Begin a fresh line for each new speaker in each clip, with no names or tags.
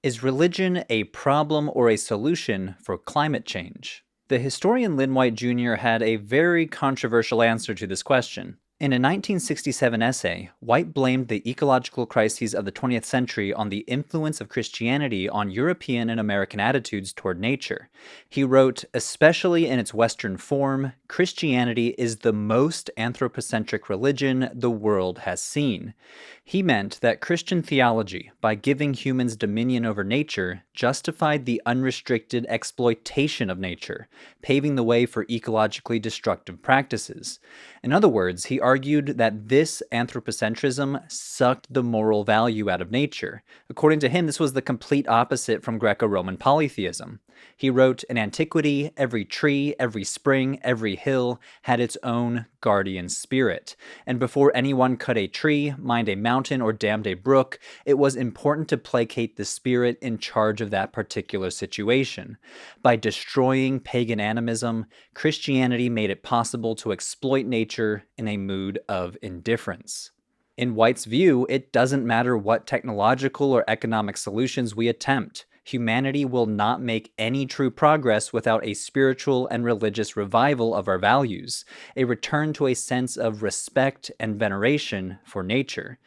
Is religion a problem or a solution for climate change? The historian Lynn White Jr. had a very controversial answer to this question. In a 1967 essay, White blamed the ecological crises of the 20th century on the influence of Christianity on European and American attitudes toward nature. He wrote, "Especially in its Western form, Christianity is the most anthropocentric religion the world has seen." He meant that Christian theology, by giving humans dominion over nature, justified the unrestricted exploitation of nature, paving the way for ecologically destructive practices. In other words, he argued that this anthropocentrism sucked the moral value out of nature. According to him, this was the complete opposite from Greco-Roman polytheism. He wrote, "In antiquity, every tree, every spring, every hill had its own guardian spirit. And before anyone cut a tree, mined a mountain, or dammed a brook, it was important to placate the spirit in charge of that particular situation. By destroying pagan animism, Christianity made it possible to exploit nature in a mood of indifference." In White's view, it doesn't matter what technological or economic solutions we attempt. Humanity will not make any true progress without a spiritual and religious revival of our values, a return to a sense of respect and veneration for nature.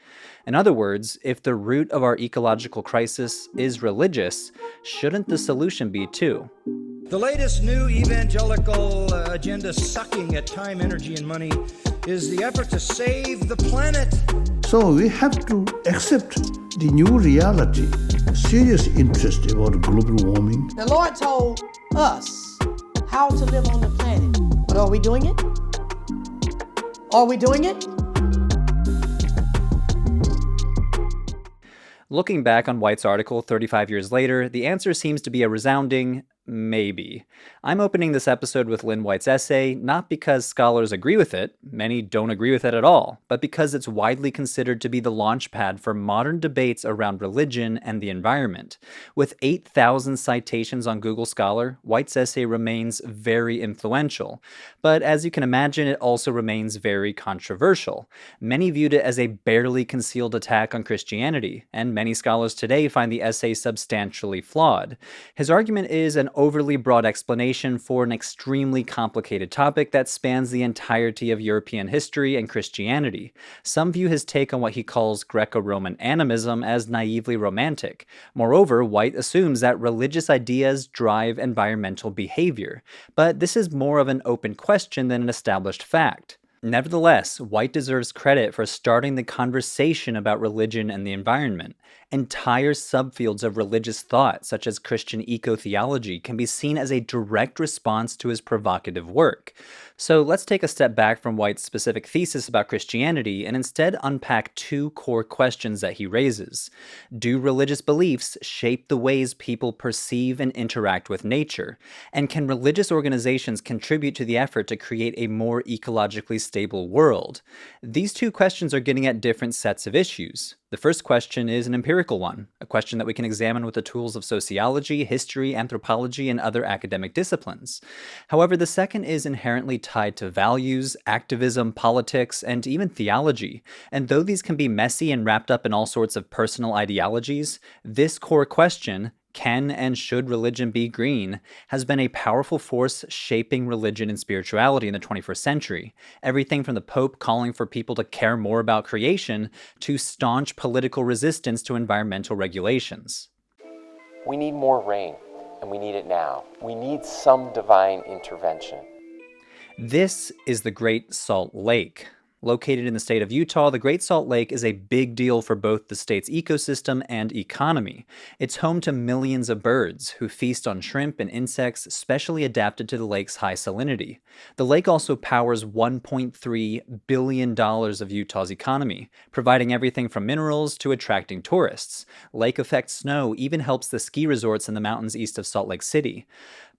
In other words, if the root of our ecological crisis is religious, shouldn't the solution be too?
The latest new evangelical agenda sucking at time, energy, and money is the effort to save the planet.
So we have to accept the new reality, serious interest about global warming.
The Lord told us how to live on the planet. But are we doing it? Are we doing it?
Looking back on White's article 35 years later, the answer seems to be a resounding maybe. I'm opening this episode with Lynn White's essay, not because scholars agree with it, many don't agree with it at all, but because it's widely considered to be the launch pad for modern debates around religion and the environment. With 8,000 citations on Google Scholar, White's essay remains very influential. But as you can imagine, it also remains very controversial. Many viewed it as a barely concealed attack on Christianity, and many scholars today find the essay substantially flawed. His argument is an overly broad explanation for an extremely complicated topic that spans the entirety of European history and Christianity. Some view his take on what he calls Greco-Roman animism as naively romantic. Moreover, White assumes that religious ideas drive environmental behavior. But this is more of an open question than an established fact. Nevertheless, White deserves credit for starting the conversation about religion and the environment. Entire subfields of religious thought, such as Christian eco-theology, can be seen as a direct response to his provocative work. So let's take a step back from White's specific thesis about Christianity and instead unpack two core questions that he raises. Do religious beliefs shape the ways people perceive and interact with nature? And can religious organizations contribute to the effort to create a more ecologically stable world? These two questions are getting at different sets of issues. The first question is an empirical one, a question that we can examine with the tools of sociology, history, anthropology, and other academic disciplines. However, the second is inherently tied to values, activism, politics, and even theology. And though these can be messy and wrapped up in all sorts of personal ideologies, this core question, can and should religion be green, has been a powerful force shaping religion and spirituality in the 21st century. Everything from the Pope calling for people to care more about creation to staunch political resistance to environmental regulations.
We need more rain, and we need it now. We need some divine intervention.
This is the Great Salt Lake. Located in the state of Utah, the Great Salt Lake is a big deal for both the state's ecosystem and economy. It's home to millions of birds who feast on shrimp and insects specially adapted to the lake's high salinity. The lake also powers $1.3 billion of Utah's economy, providing everything from minerals to attracting tourists. Lake effect snow even helps the ski resorts in the mountains east of Salt Lake City.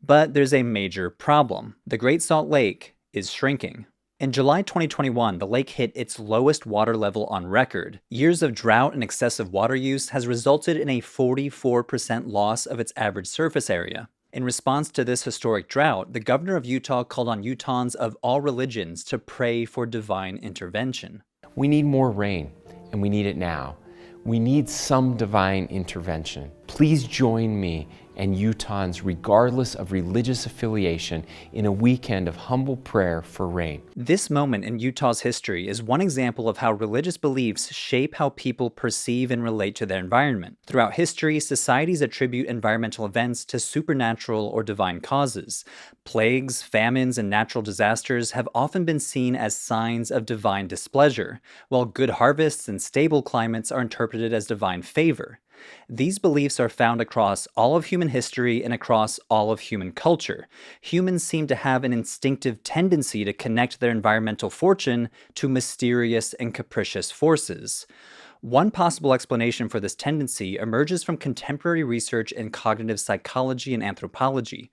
But there's a major problem. The Great Salt Lake is shrinking. In July 2021, the lake hit its lowest water level on record. Years of drought and excessive water use has resulted in a 44% loss of its average surface area. In response to this historic drought, the governor of Utah called on Utahns of all religions to pray for divine intervention.
We need more rain, and we need it now. We need some divine intervention. Please join me and Utahns, regardless of religious affiliation, in a weekend of humble prayer for rain.
This moment in Utah's history is one example of how religious beliefs shape how people perceive and relate to their environment. Throughout history, societies attribute environmental events to supernatural or divine causes. Plagues, famines, and natural disasters have often been seen as signs of divine displeasure, while good harvests and stable climates are interpreted as divine favor. These beliefs are found across all of human history and across all of human culture. Humans seem to have an instinctive tendency to connect their environmental fortune to mysterious and capricious forces. One possible explanation for this tendency emerges from contemporary research in cognitive psychology and anthropology.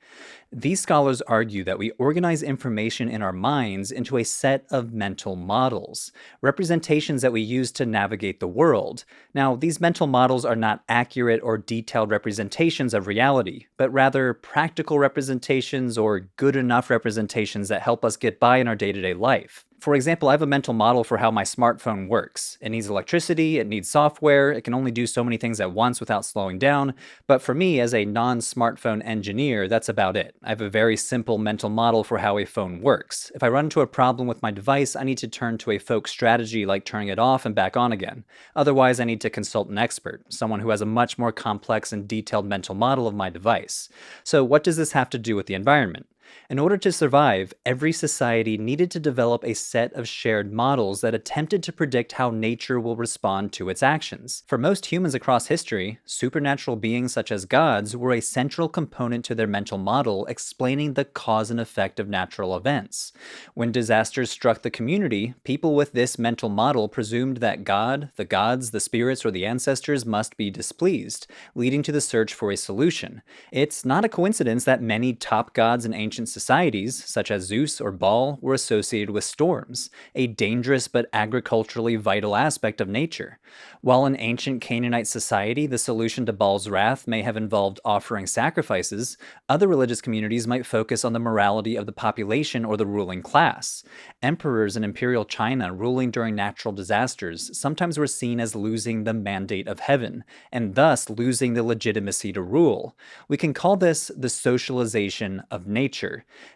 These scholars argue that we organize information in our minds into a set of mental models, representations that we use to navigate the world. Now, these mental models are not accurate or detailed representations of reality, but rather practical representations or good enough representations that help us get by in our day-to-day life. For example, I have a mental model for how my smartphone works. It needs electricity, it needs software, it can only do so many things at once without slowing down, but for me, as a non-smartphone engineer, that's about it. I have a very simple mental model for how a phone works. If I run into a problem with my device, I need to turn to a folk strategy like turning it off and back on again. Otherwise, I need to consult an expert, someone who has a much more complex and detailed mental model of my device. So what does this have to do with the environment? In order to survive, every society needed to develop a set of shared models that attempted to predict how nature will respond to its actions. For most humans across history, supernatural beings such as gods were a central component to their mental model explaining the cause and effect of natural events. When disasters struck the community, people with this mental model presumed that God, the gods, the spirits, or the ancestors must be displeased, leading to the search for a solution. It's not a coincidence that many top gods in ancient societies, such as Zeus or Baal, were associated with storms, a dangerous but agriculturally vital aspect of nature. While in ancient Canaanite society, the solution to Baal's wrath may have involved offering sacrifices, other religious communities might focus on the morality of the population or the ruling class. Emperors in imperial China ruling during natural disasters sometimes were seen as losing the mandate of heaven, and thus losing the legitimacy to rule. We can call this the socialization of nature.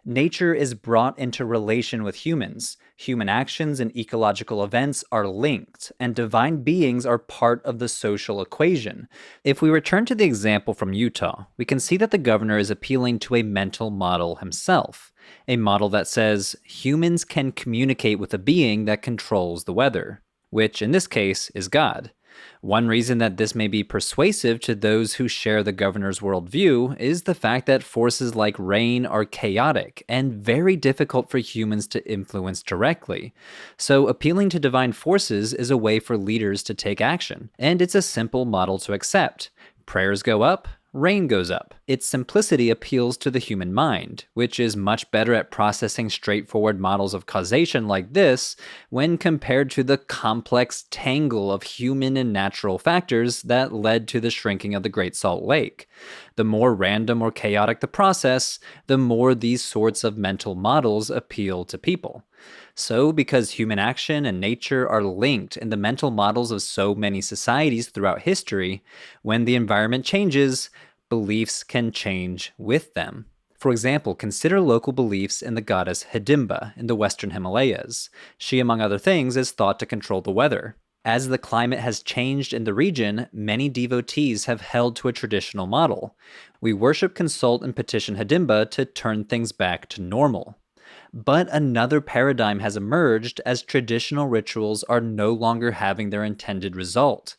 Nature is brought into relation with humans. Human actions and ecological events are linked, and divine beings are part of the social equation. If we return to the example from Utah, we can see that the governor is appealing to a mental model himself, a model that says humans can communicate with a being that controls the weather, which in this case is God. One reason that this may be persuasive to those who share the governor's worldview is the fact that forces like rain are chaotic and very difficult for humans to influence directly. So appealing to divine forces is a way for leaders to take action, and it's a simple model to accept. Prayers go up, rain goes up. Its simplicity appeals to the human mind, which is much better at processing straightforward models of causation like this when compared to the complex tangle of human and natural factors that led to the shrinking of the Great Salt Lake. The more random or chaotic the process, the more these sorts of mental models appeal to people. So, because human action and nature are linked in the mental models of so many societies throughout history, when the environment changes, beliefs can change with them. For example, consider local beliefs in the goddess Hadimba in the Western Himalayas. She, among other things, is thought to control the weather. As the climate has changed in the region, many devotees have held to a traditional model. We worship, consult, and petition Hadimba to turn things back to normal. But another paradigm has emerged as traditional rituals are no longer having their intended result.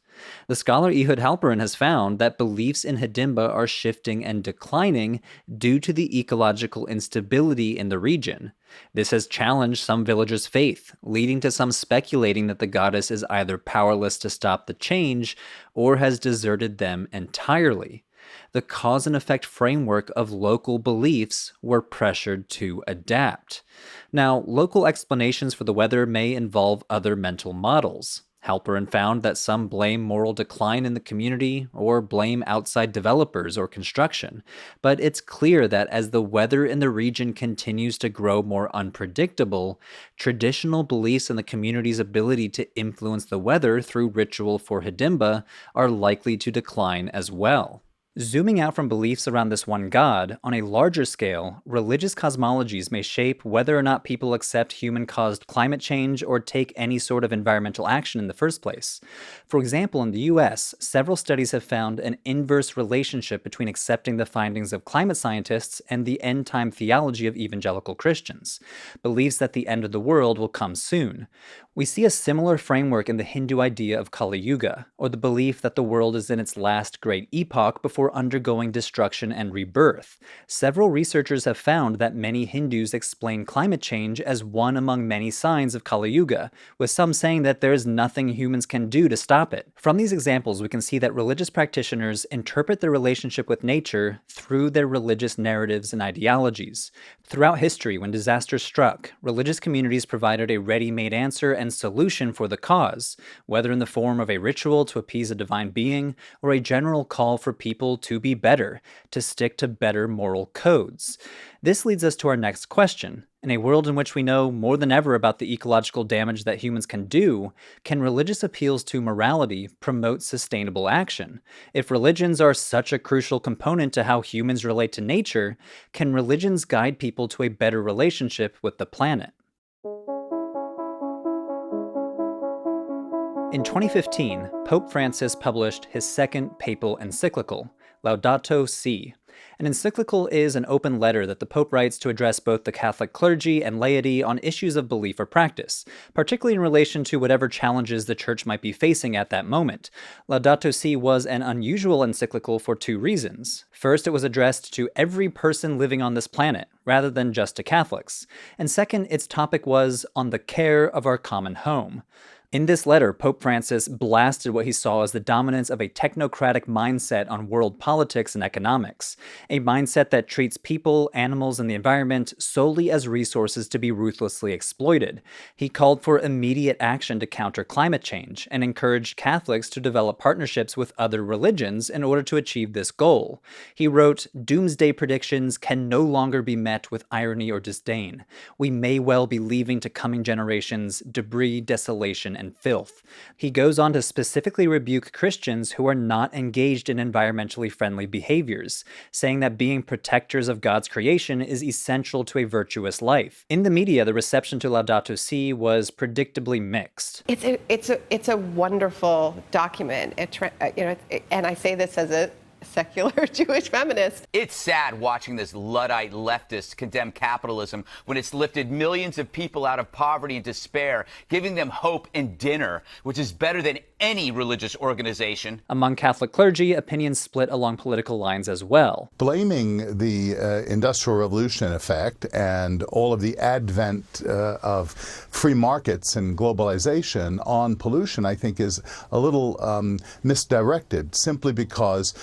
The scholar Ehud Halperin has found that beliefs in Hadimba are shifting and declining due to the ecological instability in the region. This has challenged some villagers' faith, leading to some speculating that the goddess is either powerless to stop the change or has deserted them entirely. The cause and effect framework of local beliefs were pressured to adapt. Now, local explanations for the weather may involve other mental models. Halperin found that some blame moral decline in the community or blame outside developers or construction, but it's clear that as the weather in the region continues to grow more unpredictable, traditional beliefs in the community's ability to influence the weather through ritual for Hadimba are likely to decline as well. Zooming out from beliefs around this one god, on a larger scale, religious cosmologies may shape whether or not people accept human-caused climate change or take any sort of environmental action in the first place. For example, in the US, several studies have found an inverse relationship between accepting the findings of climate scientists and the end-time theology of evangelical Christians, beliefs that the end of the world will come soon. We see a similar framework in the Hindu idea of Kali Yuga, or the belief that the world is in its last great epoch before undergoing destruction and rebirth. Several researchers have found that many Hindus explain climate change as one among many signs of Kali Yuga, with some saying that there is nothing humans can do to stop it. From these examples, we can see that religious practitioners interpret their relationship with nature through their religious narratives and ideologies. Throughout history, when disasters struck, religious communities provided a ready-made answer and solution for the cause, whether in the form of a ritual to appease a divine being or a general call for people to be better, to stick to better moral codes. This leads us to our next question. In a world in which we know more than ever about the ecological damage that humans can do, can religious appeals to morality promote sustainable action? If religions are such a crucial component to how humans relate to nature, can religions guide people to a better relationship with the planet? In 2015, Pope Francis published his second papal encyclical, Laudato Si. An encyclical is an open letter that the Pope writes to address both the Catholic clergy and laity on issues of belief or practice, particularly in relation to whatever challenges the Church might be facing at that moment. Laudato Si was an unusual encyclical for two reasons. First, it was addressed to every person living on this planet, rather than just to Catholics. And second, its topic was on the care of our common home. In this letter, Pope Francis blasted what he saw as the dominance of a technocratic mindset on world politics and economics, a mindset that treats people, animals, and the environment solely as resources to be ruthlessly exploited. He called for immediate action to counter climate change and encouraged Catholics to develop partnerships with other religions in order to achieve this goal. He wrote, "Doomsday predictions can no longer be met with irony or disdain. We may well be leaving to coming generations debris, desolation, and filth." He goes on to specifically rebuke Christians who are not engaged in environmentally friendly behaviors, saying that being protectors of God's creation is essential to a virtuous life. In the media, the reception to Laudato Si was predictably mixed.
It's a wonderful document. And I say this as a secular Jewish feminist.
It's sad watching this Luddite leftist condemn capitalism when it's lifted millions of people out of poverty and despair, giving them hope and dinner, which is better than any religious organization.
Among Catholic clergy, opinions split along political lines as well.
Blaming the Industrial Revolution effect and all of the advent of free markets and globalization on pollution, I think, is a little misdirected, simply because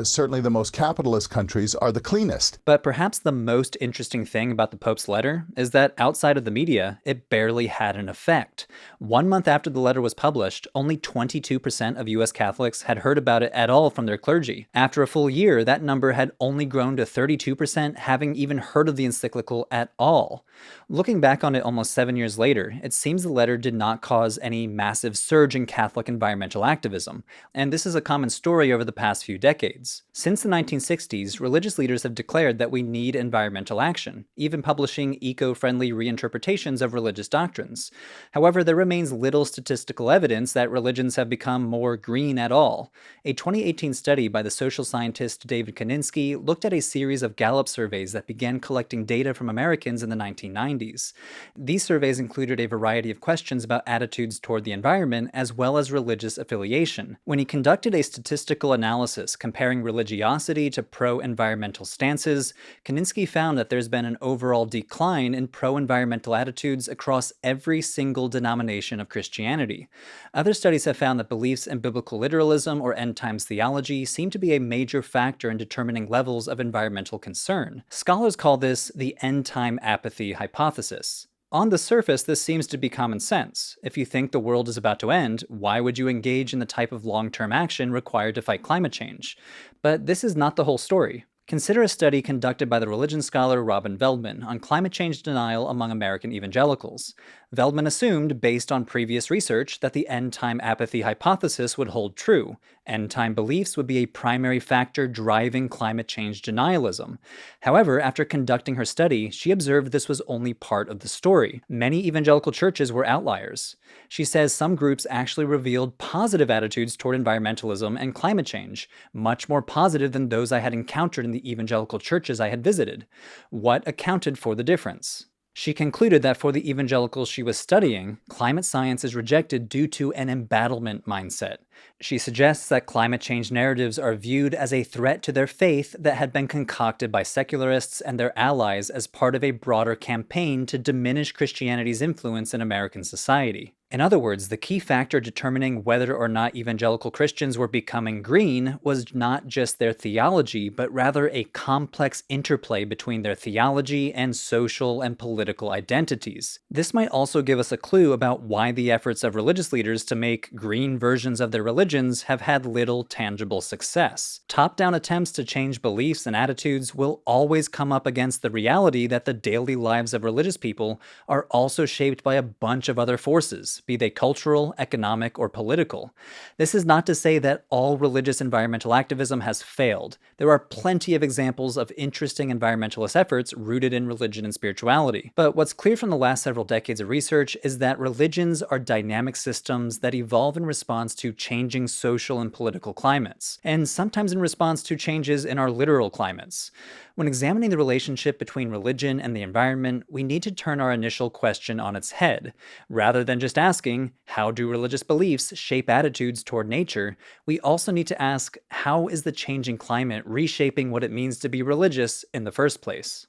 certainly the most capitalist countries are the cleanest.
But perhaps the most interesting thing about the Pope's letter is that outside of the media, it barely had an effect. 1 month after the letter was published, only 22% of US Catholics had heard about it at all from their clergy. After a full year, that number had only grown to 32% having even heard of the encyclical at all. Looking back on it almost 7 years later, it seems the letter did not cause any massive surge in Catholic environmental activism, and this is a common story over the past few decades. Since the 1960s, religious leaders have declared that we need environmental action, even publishing eco-friendly reinterpretations of religious doctrines. However, there remains little statistical evidence that religions have become more green at all. A 2018 study by the social scientist David Kaninsky looked at a series of Gallup surveys that began collecting data from Americans in the 1990s. These surveys included a variety of questions about attitudes toward the environment as well as religious affiliation. When he conducted a statistical analysis comparing religiosity to pro-environmental stances, Kaninsky found that there's been an overall decline in pro-environmental attitudes across every single denomination of Christianity. Other studies have found that beliefs in biblical literalism or end-times theology seem to be a major factor in determining levels of environmental concern. Scholars call this the end-time apathy hypothesis. On the surface, this seems to be common sense. If you think the world is about to end, why would you engage in the type of long-term action required to fight climate change? But this is not the whole story. Consider a study conducted by the religion scholar Robin Veldman on climate change denial among American evangelicals. Veldman assumed, based on previous research, that the end-time apathy hypothesis would hold true. End-time beliefs would be a primary factor driving climate change denialism. However, after conducting her study, she observed this was only part of the story. Many evangelical churches were outliers. She says some groups actually revealed positive attitudes toward environmentalism and climate change, much more positive than those I had encountered in the evangelical churches I had visited. What accounted for the difference? She concluded that for the evangelicals she was studying, climate science is rejected due to an embattlement mindset. She suggests that climate change narratives are viewed as a threat to their faith that had been concocted by secularists and their allies as part of a broader campaign to diminish Christianity's influence in American society. In other words, the key factor determining whether or not evangelical Christians were becoming green was not just their theology, but rather a complex interplay between their theology and social and political identities. This might also give us a clue about why the efforts of religious leaders to make green versions of their religions have had little tangible success. Top-down attempts to change beliefs and attitudes will always come up against the reality that the daily lives of religious people are also shaped by a bunch of other forces, be they cultural, economic, or political. This is not to say that all religious environmental activism has failed. There are plenty of examples of interesting environmentalist efforts rooted in religion and spirituality. But what's clear from the last several decades of research is that religions are dynamic systems that evolve in response to changing social and political climates, and sometimes in response to changes in our literal climates. When examining the relationship between religion and the environment, we need to turn our initial question on its head. Rather than just asking, how do religious beliefs shape attitudes toward nature, we also need to ask, how is the changing climate reshaping what it means to be religious in the first place?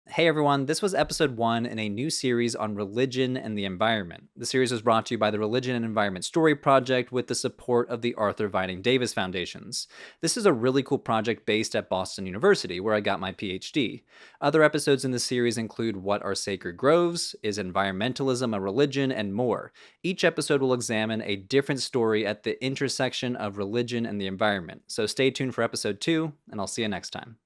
Hey everyone, this was episode 1 in a new series on religion and the environment. The series was brought to you by the Religion and Environment Story Project with the support of the Arthur Vining Davis Foundations. This is a really cool project based at Boston University, where I got my PhD. Other episodes in the series include What Are Sacred Groves, Is Environmentalism a Religion, and more. Each episode will examine a different story at the intersection of religion and the environment. So stay tuned for episode 2, and I'll see you next time.